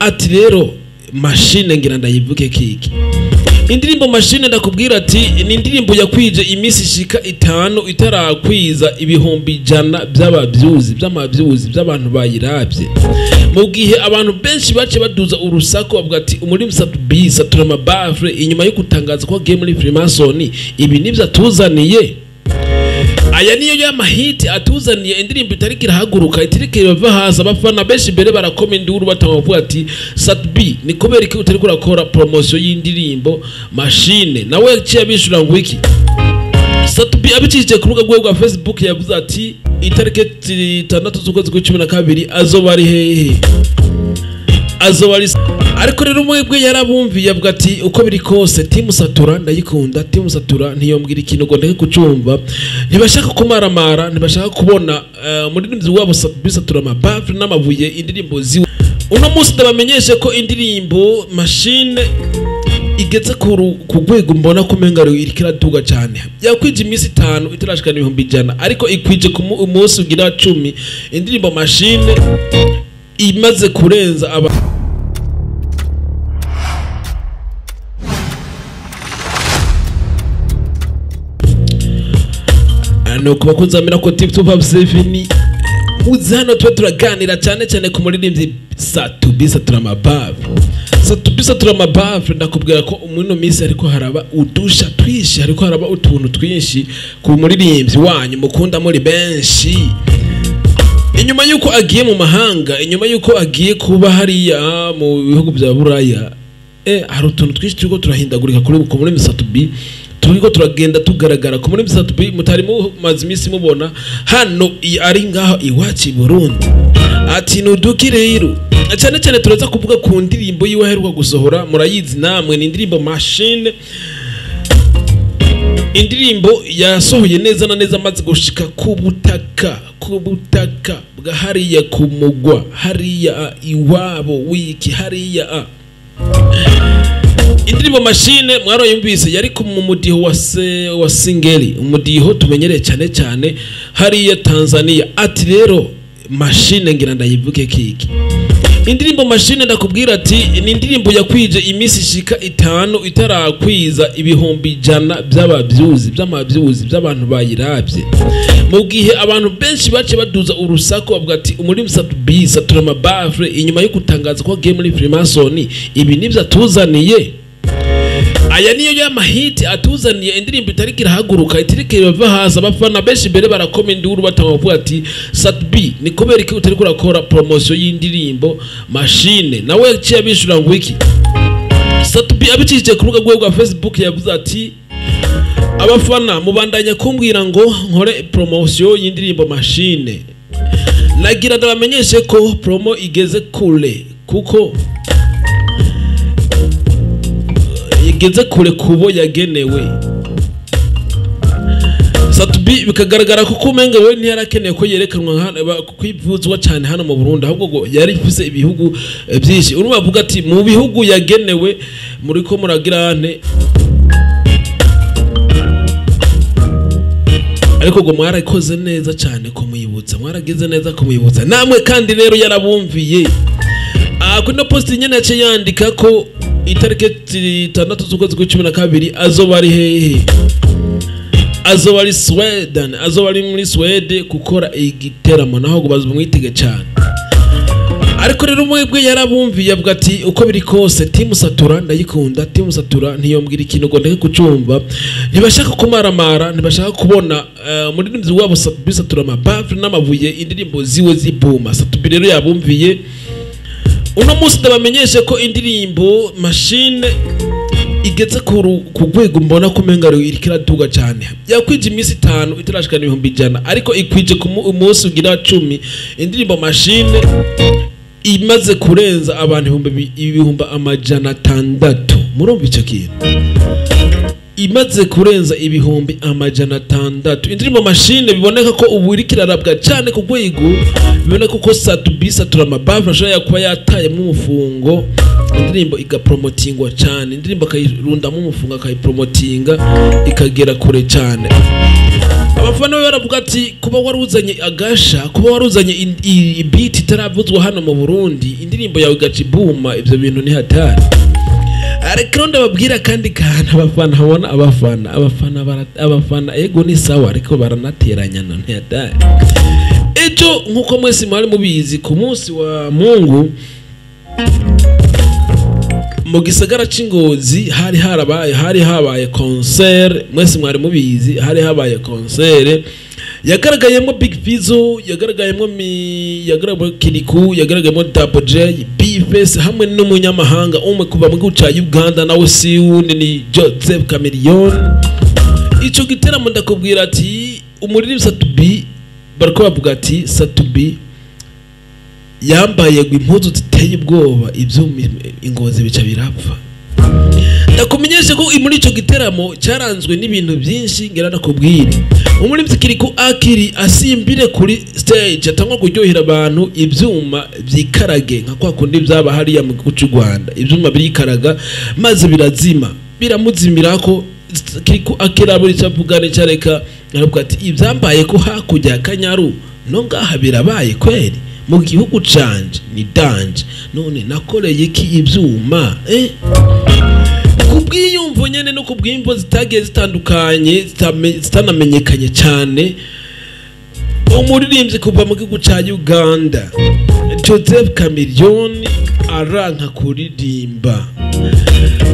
ati rero mashine ngira ndayivuge kiki indirimbo mashine ndakubwira ati ni indirimbo yakwije imisi shika 5 itarakwiza ibihumbi 100 by'amavyuzi by'abantu bayiravye mu gihe abantu benshi bace baduza urusaku bavuga ati umurimi SAB-B satura amabafre inyuma yo kutangaza ko game muri Freemason ibi nivyo atuzaniye aya niyo y'amahiti atuzaniye indirimbo itariki irahaguruka itirike bava hasi abafana benshi mbere barakoma induru batavuga ati SAB-B ni kubera iki utari kurakora promotion y'indirimbo mashine nawe yaciye abishura ngo iki SAB-B abicishije ku rubuga rwa Facebook yavuze ati itariki 6 z'ukwezi kwa 12 azoba ari hehe azoba ari ariko rero umwebwe yarabumviye yavuga ati uko biri kose timu satura ndayikunda timu satura ntiyombwira ikintu ngo ndeke kucumva ntibashaka kumaramara ntibashaka kubona muri ndimzi wabo SAB-B satura amabafre n'amabuye indirimbo ziwe uno munsi ndabamenyeshe ko indirimbo mashine igeze ku rwego mbona ko mengaro irikira duga cyane yakwije imisi 5 itarashikana ibihumbi 100 ariko ikwije ku munsi ugira 10 indirimbo mashine imaze kurenza aba ano kuba kunzamira ko tip 257 muzano twe turaganira cyane ku muririmbyi SAB-B satura amabafre SAB-B satura amabafre ndakubwira ko umwino misi ariko haraba udusha twishi ariko haraba utuntu twinshi ku muririmbyi wanyu mukunda muri benshi inyuma yuko agiye mu mahanga inyuma yuko agiye kuba hariya mu bihugu bya Buraya hari utuntu twinshi turiko turahindagurika kuri muri SAB-B turiko turagenda tugaragara ku muri SAB-B mutari mu mazimisi mubona hano ari ngaho iwaci Burundi ati nuduki rero cyane turaza kuvuga ku ndirimbo yiwe heruka gusohora murayizi namwe ni indirimbo mashine indirimbo yasohoye neza na neza amaze gushika ku butaka bwa hariya kumugwa hariya iwabo wiki hariya indirimbo mashine mwaro yumvise yari ku mudiho wa singeli umudiho tumenyereye cyane hariya Tanzania ati rero mashine ngira ndayivuge kiki indirimbo mashine ndakubwira ati ni indirimbo yakwije imisi shika 5 itarakwiza ibihumbi 100 by'amavyuzi by'abantu bayiravye mu gihe abantu benshi bace baduza urusaku bavuga ati umurimi SAB-B satura amabafre inyuma yo kutangaza ko game muri Freemason ibi nivyo atuzaniye aya niyo y'amahiti atuzaniye indirimbo itariki irahaguruka itirike bava hasi abafana benshi mbere barakoma induru batavuga ati SAB-B ni kubera iki utari kurakora promotion y'indirimbo mashine nawe yaciye abishura ngo iki SAB-B abicishije ku rubuga rwa Facebook yavuze ati abafana mubandanya kumbwira ngo nkore promotion y'indirimbo mashine nagira ndabamenyeshe ko promo igeze kure kuko igeze kure kubo yagenewe SAB-B bikagaragara ko kumenga we ntiyarakeneye ko yerekanwa kwivuzwa cyane hano mu Burundi ahubwo ngo yari ifise ibihugu byinshi urumva avuga ati mu bihugu yagenewe muri ko muragirane ariko ngo mwarayikoze neza cyane kumuyibutsa mwaragize neza kumuyibutsa namwe kandi rero yarabumviye kuno post nyene yace yandika ko itariki 6 z'ukwezi kwa 12 azoba ari hehe azoba ari Sweden azoba ari muri Sweden gukora igiteramo naho bazumwitege cyane ariko rero umwebwe yarabumviye avuga ati uko biri kose timu satura ndayikunda timu satura ntiyombwira ikintu ngo ndeke kucumva ntibashaka kumaramara ntibashaka kubona muri ndimzi wabo SAB-B satura amabafre n'amabuye indirimbo ziwe zibuma SAB-B rero yabumviye uno munsi ndabamenyeshe ko indirimbo mashine igeze ku rwego mbona ko mengaro irikira duga cyane yakwije imisi 5 itarashikana ibihumbi 100 ariko ikwije ku munsi ugira 10 indirimbo mashine imaze kurenza abantu ibihumbi 600 murumva icyo kintu imaze kurenza ibihumbi 600 indirimbo mashine biboneka ko ubu irikirarabwa cyane ku rwego biboneka ko SAB-B satura amabafre ashaka kuba yataye mu mufungo indirimbo igapromotingwa cyane indirimbo akayirunda mu mufungo akayipromotinga ikagera kure cyane abafana be baravuga ati kuba waruzanye agasha, kuba waruzanye beat itaravuzwa hano mu Burundi, indirimbo yawe gacibuma, ivyo bintu ni hatari. Ariko ndababwira kandi kana abafana habona abafana ego ni sawa ariko baranateranya none hatari. Ejo nkuko mwese mwari mubizi ku munsi wa Mungu mu gisagara c'Ingozi hari habaye concert, mwese mwari mubizi hari habaye concert yagaragayemo Big Fizzo, yagaragayemo Kiriku, yagaragayemo Double J, B-Face hamwe n'umunyamahanga umwe kuva mu gihugu ca Uganda nawe si wundi ni Joseph Chameleone. Ico giteramo ndakubwira ati umuririmbyi SAB-B bariko bavuga ati SAB-B yambaye impuzu ziteye ubwoba, ivyo Ingozi bica birapfa. Ndakumenyesha ko muri ico giteramo cyaranzwe n'ibintu byinshi ngera nakubwira. Umuririmbyi Kiriku akiri asimbire kuri stage atangwa kuryohera abantu ivyuma vyikarage nka kwa kundi byaba hariya mu gihugu cy'u Rwanda, ivyuma birikaraga maze birazima biramuzimirako. Kiriku akira buri cyavugane cyareka aravuga ati ivyambaye ko hakujya Kanyaru no ngaha birabaye kweri mu gihugu canje ni danje, none nakoreye iki ivyuma kubwiyumvo nyene no kubwimvo zitagiye zitandukanye zitanamenyekanye cyane. Umuririmbyi kuva mu gihugu ca Uganda Joseph Chameleone aranka kuririmba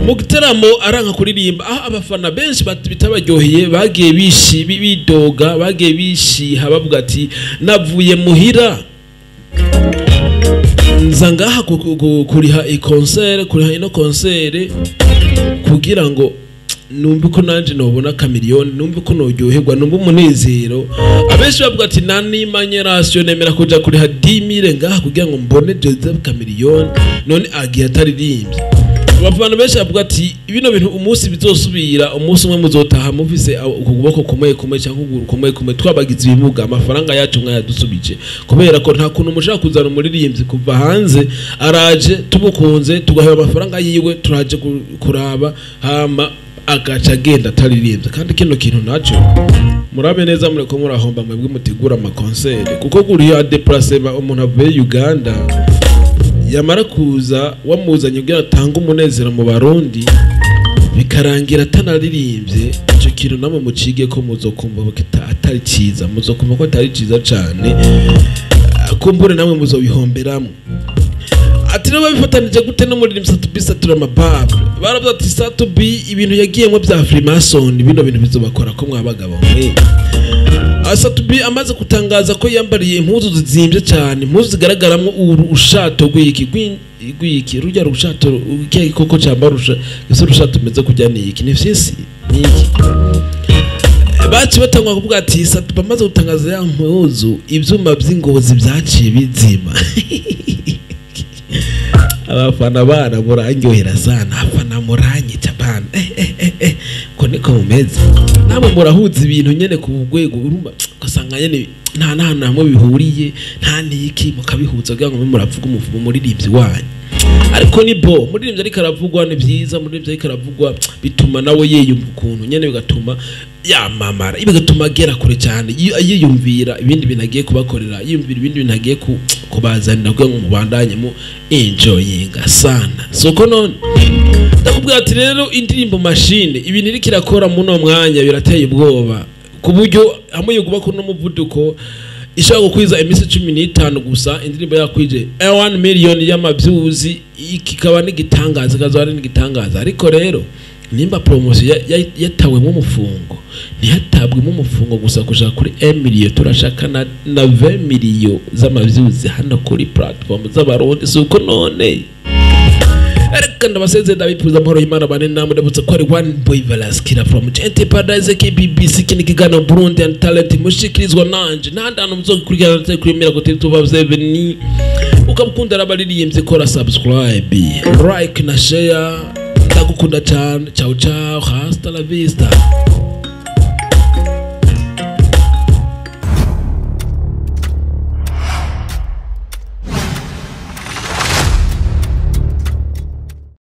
mu gitaramo, aranka kuririmba aho abafana benshi bitabaryoheye bagiye bidoga, bagiye bishiha bavuga ati navuye muhira nza ngaha kuriha i-concert, kuriha ino concert kugira ngo numve ko nanje nobona Chameleone, numve ko noryoherwa, numve umunezero. Abenshi bavuga ati nani manyeration nemera kuja kuriha 10,000 ngaha kugira ngo mbone Joseph Chameleone none agiye ataririmbye. Abafana benshi bavuga ati ibino bintu umunsi bizosubira, umunsi umwe muzotaha muvise ukuboko kumwe cyangwa ukuguru kumwe twabagize ibimuga, amafaranga yacu mwayadusubije kubera ko nta kuntu mushaka kuzana umuririmbyi kuva hanze araje tumukunze tugahe amafaranga yiwe turaje kuraba hama agaca agenda ataririmbye. Kandi kino kintu naco murabe neza mureko murahomba mwebwe mutegura ama concert, kuko guriya déplacement umuntu avuye Uganda yamara kuza wamuzanye kugira atanga umunezero mu Barundi bikarangira atanaririmbye. Ico kintu namwe mucige ko muzokumva atari ciza, muzokumva ko atari ciza cyane, kumbure namwe muzobihomberamo. Ati no babifatanije gute no muri SAB-B satura amabable baravuga ati SAB-B ibintu yagiyemo bya Freemason bino bintu bizobakora ko mwabagabo mwe. SAB-B amaze kutangaza ko yambariye impuzu zizimbye cyane, impuzu zigaragaramo urushato rw'iki rujya rushato koko cyambarusha ese urushato meze kujya niki ni fyisi niki. Baci batangwa kuvuga ati SAB-B amaze gutangaza ya mpuzu ivyuma by'Ingozi byaciye bizima. Abafana bana murangyohera sana, afana muranyita bana ko niko mumeze namwe murahuza ibintu nyene ku rwego urumva gasanga nyene nta namwe bihuriye nta niki mukabihuza kugira ngo muravuga umuvumo muririmbyi wanyu. Ariko ni bo muririmbyi ariko aravugwa ni byiza, muririmbyi ariko aravugwa bituma nawe yeyumva ukuntu nyene bigatuma yamamara, bigatuma agera kure cyane yiyumvira ibindi binagiye kubakorera, yiyumvira ibindi binagiye kubazanira kugira ngo mubandanye mu enjoyinga sana. Soko none ndakubwira ati rero indirimbo mashine ibintu iri kirakora mu no mwanya birateye ubwoba ku buryo hamwe yuguba ko no muvuduko ishaka gukwiza imisi 15 gusa indirimbo yakwije 1 million y'amavyuzi, ikikaba n'igitangaza kazwari n'igitangaza. Ariko rero nimba promotion yatawe mu mufungo ntihatabwe mu mufungo gusa kushaka kuri 1 million, turashaka na 20 million z'amavyuzi hano kuri platform z'abarundi. Suko none ariko ndabaseze ndabifuza amahoro y'Imana bane namwe ndabutse ko ari one boy Valaskira from Gente Paradise KBBC kini kigano Burundi and talent mushikirizwa nanje nandano muzokurikirana tse kuri Miracle TV 257 ukabukunda rabaririmbye kora subscribe like na share ndagukunda cyane. Ciao ciao, hasta la vista.